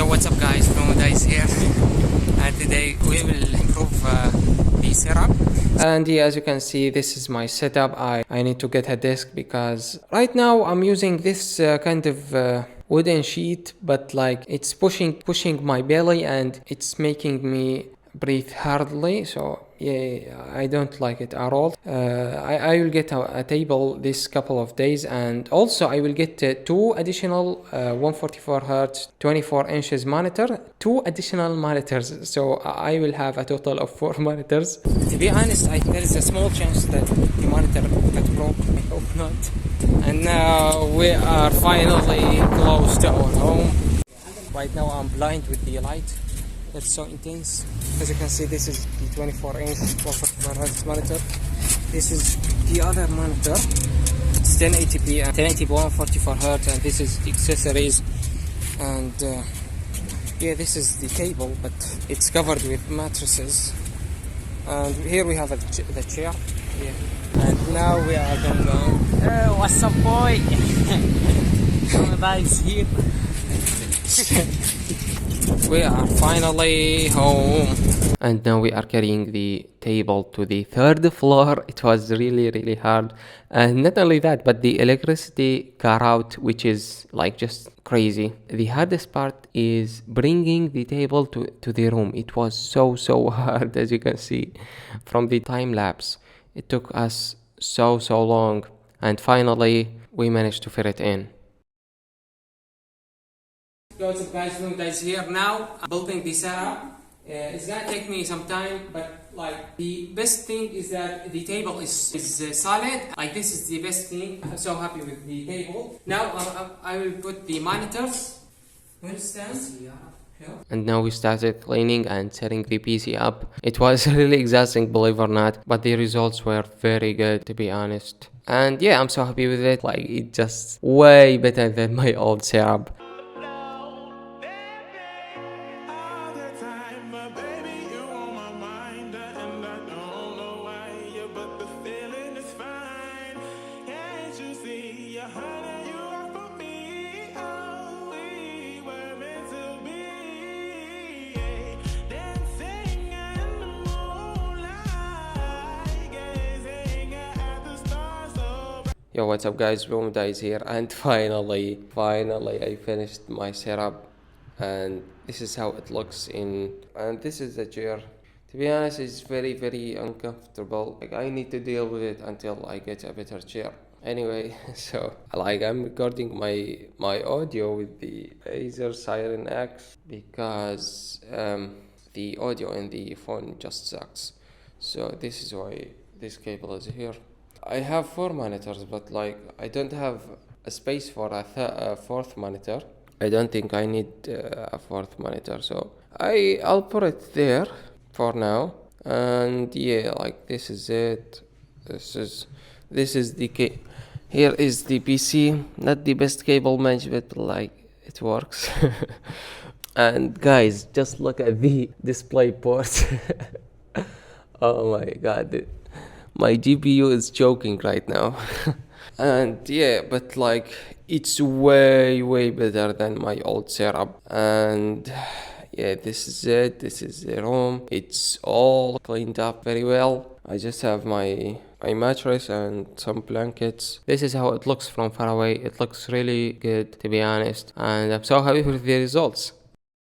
What's up guys, Dice here and today we will improve the setup. And yeah, as you can see, this is my setup. I need to get a desk because right now I'm using this kind of wooden sheet, but like it's pushing my belly and it's making me breathe hardly, so yeah, I don't like it at all. I will get a table this couple of days, and also I will get two additional 144 hertz 24 inches monitor, two additional monitors, so I will have a total of 4 monitors. To be honest, there is a small chance that the monitor got broke. I hope not. And now we are finally close to our home. Right now I'm blind with the light. It's so intense. As you can see, this is the 24-inch 144 Hz monitor. This is the other monitor. It's 1080p and 1080p 144 Hz, and this is the accessories. And yeah, this is the table, but it's covered with mattresses. And here we have the chair. Yeah. And now we are going on. Hey, what's up, boy? Dice here. We are finally home. And now we are carrying the table to the 3rd floor. It was really hard. And not only that, but the electricity cut out, which is like just crazy. The hardest part is bringing the table to the room. It was so hard, as you can see from the time lapse. It took us so long. And finally, we managed to fit it in. What's up guys, Dice here. Now I'm building the setup. It's gonna take me some time, but like the best thing is that the table is solid. Like this is the best thing. I'm so happy with the table. Now I will put the monitors. Understand? And now we started cleaning and setting the PC up. It was really exhausting, believe it or not, but the results were very good, to be honest. And yeah, I'm so happy with it. Like it's just way better than my old setup. Yo, what's up guys, Dice here, and finally I finished my setup, and this is how it looks and this is the chair. To be honest, it's very uncomfortable. Like I need to deal with it until I get a better chair. Anyway, so like I'm recording my audio with the Razer Siren X because the audio in the phone just sucks. So this is why this cable is here. I have 4 monitors, but like I don't have a space for a 4th monitor. I don't think I need a 4th monitor, so I'll put it there for now. And yeah, like this is it. This is the here is the PC. Not the best cable management, but like it works. And guys, just look at the display port. Oh my god. My GPU is choking right now. And yeah, but like it's way better than my old setup. And yeah, this is it. This is the room. It's all cleaned up very well. I just have my mattress and some blankets. This is how it looks from far away. It looks really good, to be honest, and I'm so happy with the results.